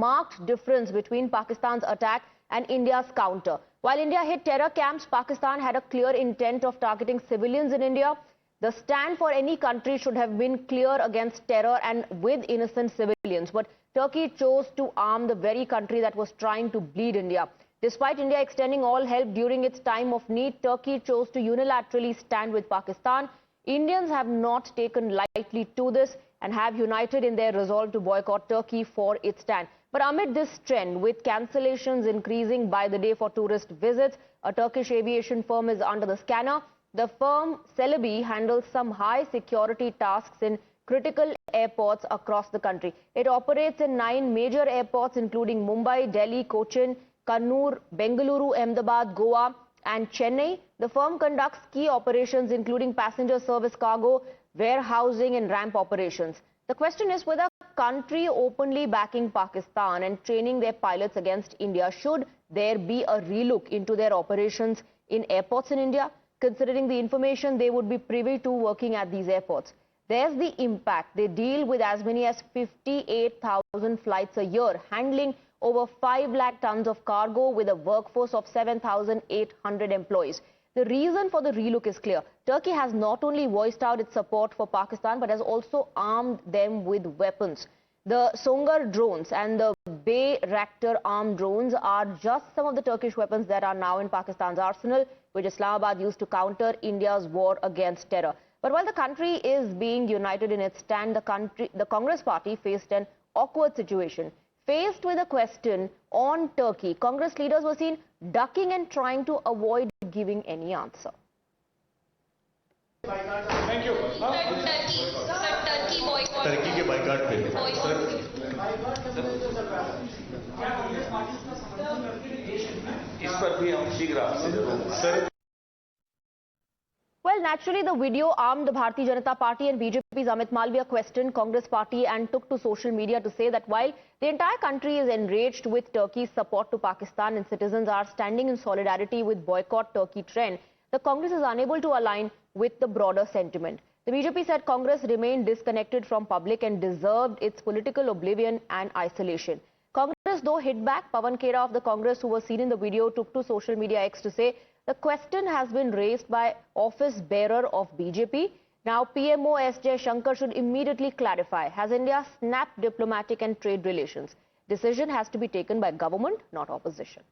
marked difference between Pakistan's attack and India's counter. While India hit terror camps, Pakistan had a clear intent of targeting civilians in India. The stand for any country should have been clear against terror and with innocent civilians. But Turkey chose to arm the very country that was trying to bleed India. Despite India extending all help during its time of need, Turkey chose to unilaterally stand with Pakistan. Indians have not taken lightly to this and have united in their resolve to boycott Turkey for its stand. But amid this trend, with cancellations increasing by the day for tourist visits, a Turkish aviation firm is under the scanner. The firm, Celebi, handles some high security tasks in critical airports across the country. It operates in 9 major airports, including Mumbai, Delhi, Cochin, Kannur, Bengaluru, Ahmedabad, Goa and Chennai. The firm conducts key operations including passenger service cargo, warehousing and ramp operations. The question is whether a country openly backing Pakistan and training their pilots against India, should there be a relook into their operations in airports in India, considering the information they would be privy to working at these airports. There's the impact. They deal with as many as 58,000 flights a year, handling over 5 lakh tons of cargo with a workforce of 7,800 employees. The reason for the relook is clear. Turkey has not only voiced out its support for Pakistan, but has also armed them with weapons. The Songar drones and the Bayraktar armed drones are just some of the Turkish weapons that are now in Pakistan's arsenal, which Islamabad used to counter India's war against terror. But while the country is being united in its stand, the Congress party faced an awkward situation. Faced with a question on Turkey, Congress leaders were seen ducking and trying to avoid giving any answer. Thank you. Turkey boycott. Turkey के boycott पे इस पर भी हम शीघ्र आपसे जरूर sir. Well, naturally, the video armed the Bharatiya Janata Party and BJP's Amit Malviya questioned Congress party and took to social media to say that while the entire country is enraged with Turkey's support to Pakistan and citizens are standing in solidarity with boycott Turkey trend, the Congress is unable to align with the broader sentiment. The BJP said Congress remained disconnected from public and deserved its political oblivion and isolation. Congress, though, hit back. Pawan, Khera of the Congress, who was seen in the video, took to social media X to say the question has been raised by office bearer of BJP. Now, PMO S. Shankar should immediately clarify. Has India snapped diplomatic and trade relations? Decision has to be taken by government, not opposition.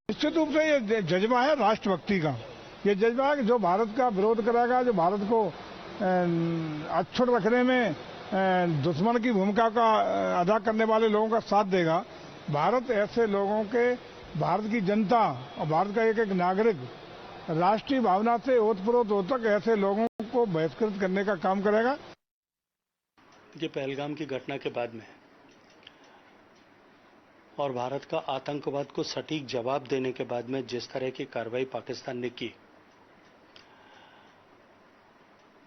निश्चित रूप से ये जज्बा है राष्ट्रभक्ति का. ये जज्बा है कि जो भारत का विरोध करेगा, जो भारत को अक्षुण्ण रखने में दुश्मन की भूमिका का अदा करने वाले लोगों का साथ देगा. भारत ऐसे लोगों के, भारत की जनता और भारत का एक एक नागरिक राष्ट्रीय भावना से ओतप्रोत हो तक ऐसे लोगों को बहिष्कृत करने का काम करेगा. ये पहलगाम की घटना के बाद में और भारत का आतंकवाद को सटीक जवाब देने के बाद में जिस तरह की कार्रवाई पाकिस्तान ने की,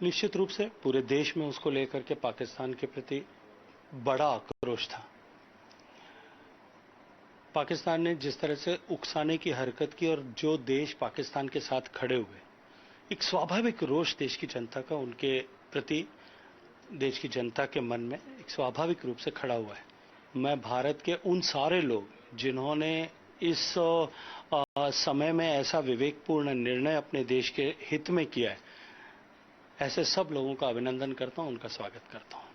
निश्चित रूप से पूरे देश में उसको लेकर के पाकिस्तान के प्रति बड़ा आक्रोश था. पाकिस्तान ने जिस तरह से उकसाने की हरकत की और जो देश पाकिस्तान के साथ खड़े हुए, एक स्वाभाविक रोष देश की जनता का उनके प्रति, देश की जनता के मन में एक स्वाभाविक रूप से खड़ा हुआ है. मैं भारत के उन सारे लोग जिन्होंने इस समय में ऐसा विवेकपूर्ण निर्णय अपने देश के हित में किया है, ऐसे सब लोगों का अभिनंदन करता हूं, उनका स्वागत करता हूं.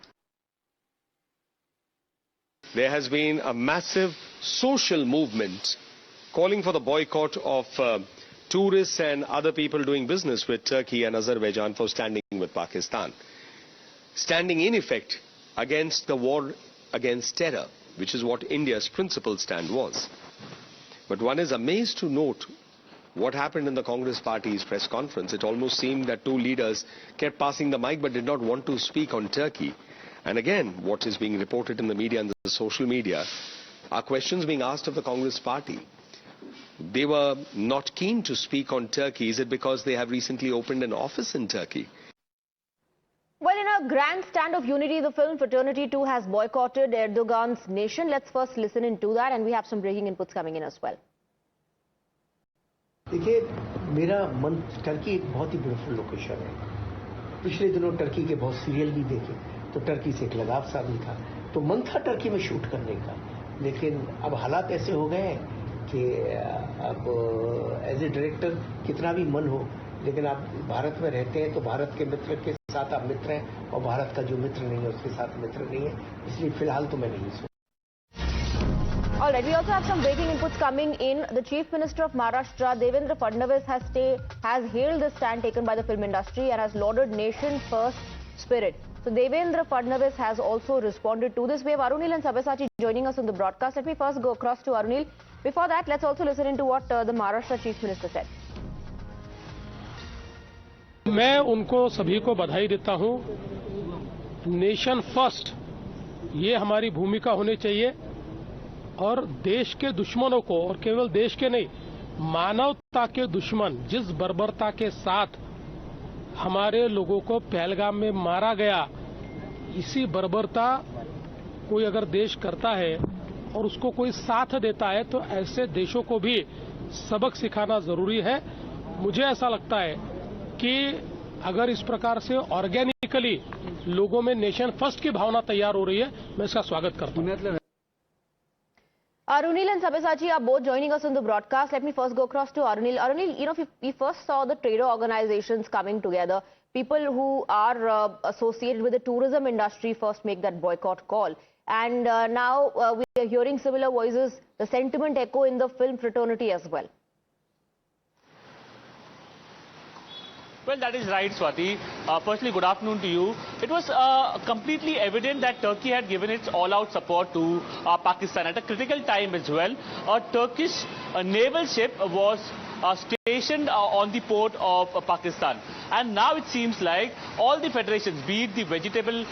There has been a massive social movement calling for the boycott of tourists and other people doing business with Turkey and Azerbaijan for standing with Pakistan. Standing in effect against the war against terror, which is what India's principal stand was. But one is amazed to note what happened in the Congress party's press conference. It almost seemed that two leaders kept passing the mic but did not want to speak on Turkey. And again, what is being reported in the media and the social media are questions being asked of the Congress party. They were not keen to speak on Turkey. Is it because they have recently opened an office in Turkey? Well, in a grand stand of unity, the film fraternity too has boycotted Erdogan's nation. Let's first listen into that, and we have some breaking inputs coming in as well. देखिए, मेरा मन Turkey एक बहुत ही beautiful location है. पिछले दिनों Turkey के बहुत सीरियल भी देखे. तो टर्की से एक लगाव सा भी था, तो मन था टर्की में शूट करने का। लेकिन अब हालात ऐसे हो गए हैं कि अब एज ए डायरेक्टर कितना भी मन हो, लेकिन आप भारत में रहते हैं तो भारत के मित्र के साथ आप मित्र हैं, और भारत का जो मित्र नहीं है उसके साथ मित्र नहीं है, इसलिए फिलहाल तो मैं नहीं सोच। All right, we also have some breaking inputs coming in. The Chief Minister of Maharashtra, Devendra Fadnavis, has hailed the stand taken by the film industry and has lauded nation-first spirit. So Devendra Fadnavis has also responded to this. We have Arunil and Sabyasachi joining us on the broadcast. Let me first go across to Arunil. Before that, let's also listen into what the Maharashtra Chief Minister said. मैं उनको सभी को बधाई देता हूं। Nation first ये हमारी भूमिका होनी चाहिए, और देश के दुश्मनों को, और केवल देश के नहीं, मानवता के दुश्मन जिस बर्बरता के साथ हमारे लोगों को पहलगाम में मारा गया, इसी बर्बरता कोई अगर देश करता है और उसको कोई साथ देता है तो ऐसे देशों को भी सबक सिखाना जरूरी है। मुझे ऐसा लगता है कि अगर इस प्रकार से ऑर्गेनिकली लोगों में नेशन फर्स्ट की भावना तैयार हो रही है, मैं इसका स्वागत करता हूं। Arunil and Sabyasachi are both joining us on the broadcast. Let me first go across to Arunil. Arunil, you know, we first saw the trader organizations coming together. People who are associated with the tourism industry first make that boycott call. And now we are hearing similar voices, the sentiment echo in the film fraternity as well. Well, that is right, Swati. Firstly, good afternoon to you. It was completely evident that Turkey had given its all-out support to Pakistan at a critical time as well. A Turkish naval ship was stationed on the port of Pakistan. And now it seems like all the federations, be it the Vegetable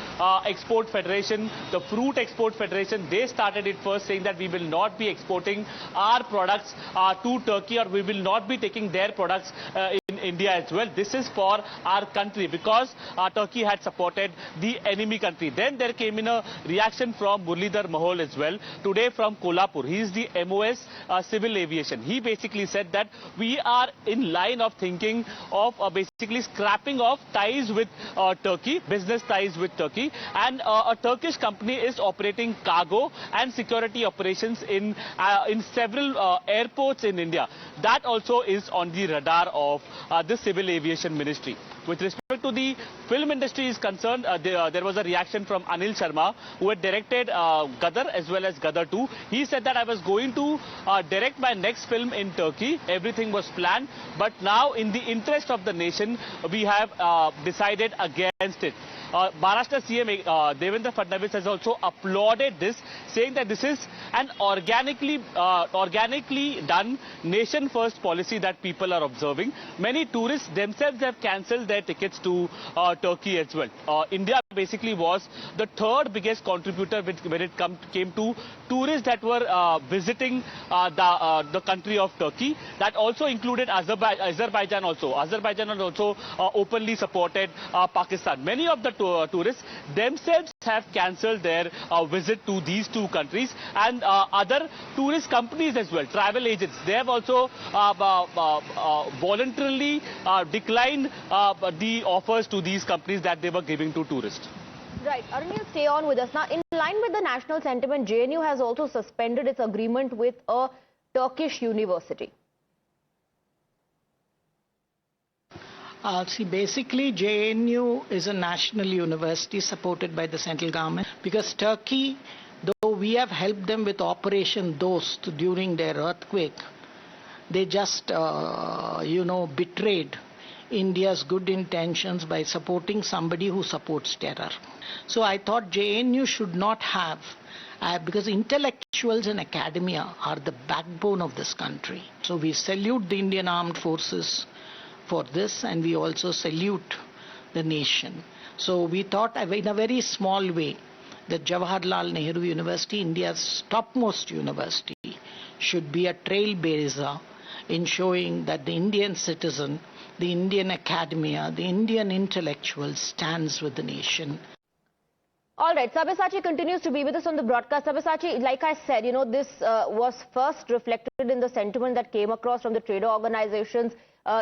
Export Federation, the Fruit Export Federation, they started it first saying that we will not be exporting our products to Turkey, or we will not be taking their products in India as well. This is for our country, because Turkey had supported the enemy country. Then there came in a reaction from Muralidhar Mahol as well, today from Kolhapur. He is the MOS Civil Aviation. He basically said that we are in line of thinking of basically scrapping off ties with Turkey, business ties with Turkey, and a Turkish company is operating cargo and security operations in several airports in India. That also is on the radar of the Civil Aviation Ministry. With respect to the film industry is concerned, there was a reaction from Anil Sharma, who had directed Gadar as well as Gadar 2. He said that I was going to direct my next film in Turkey. Everything was planned, but now in the interest of the nation, we have decided against it. Maharashtra CM Devendra Fadnavis has also applauded this, saying that this is an organically done nation-first policy that people are observing. Many tourists themselves have cancelled their tickets to Turkey as well. India basically was the third biggest contributor when it came to tourists that were visiting the country of Turkey. That also included Azerbaijan also. Azerbaijan has also openly supported Pakistan. Many of the tourists themselves have cancelled their visit to these two countries, and other tourist companies as well, travel agents, they have also voluntarily declined the offers to these companies that they were giving to tourists. Right. Arunil, stay on with us. Now, in line with the national sentiment, JNU has also suspended its agreement with a Turkish university. See, basically, JNU is a national university supported by the central government, because Turkey, though we have helped them with Operation Dost during their earthquake, they just, betrayed India's good intentions by supporting somebody who supports terror. So I thought JNU should not have, because intellectuals and academia are the backbone of this country. So we salute the Indian Armed Forces for this, and we also salute the nation. So we thought in a very small way that Jawaharlal Nehru University, India's topmost university, should be a trailblazer in showing that the Indian citizen, the Indian academia, the Indian intellectual stands with the nation. All right, Sabyasachi continues to be with us on the broadcast. Sabyasachi, like I said, this was first reflected in the sentiment that came across from the trader organizations,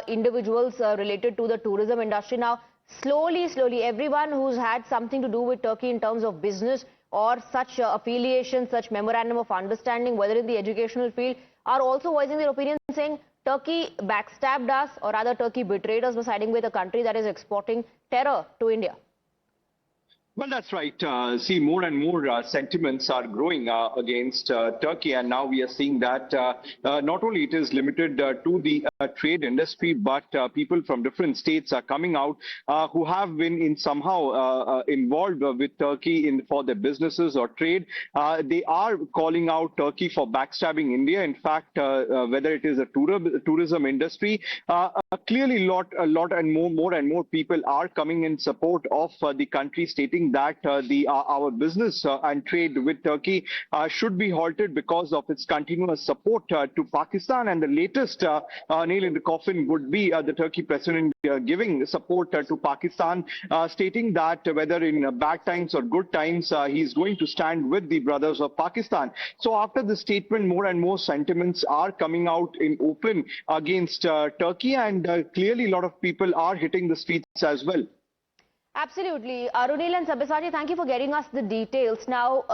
individuals related to the tourism industry. Now, slowly, everyone who's had something to do with Turkey in terms of business or such affiliation, such memorandum of understanding, whether in the educational field, are also voicing their opinion saying Turkey backstabbed us, or rather Turkey betrayed us by siding with a country that is exporting terror to India. Well, that's right. See, more and more sentiments are growing against Turkey, and now we are seeing that not only it is limited to the trade industry, but people from different states are coming out who have been somehow involved with Turkey for their businesses or trade. They are calling out Turkey for backstabbing India. In fact, whether it is a tourism industry, clearly a lot and more people are coming in support of the country, stating that our business and trade with Turkey should be halted because of its continuous support to Pakistan. And the latest nail in the coffin would be the Turkey president giving support to Pakistan, stating that whether in bad times or good times, he is going to stand with the brothers of Pakistan. So after the statement, more and more sentiments are coming out in open against Turkey, and clearly a lot of people are hitting the streets as well. Absolutely. Arunil and Sabyasachi, thank you for getting us the details. Now,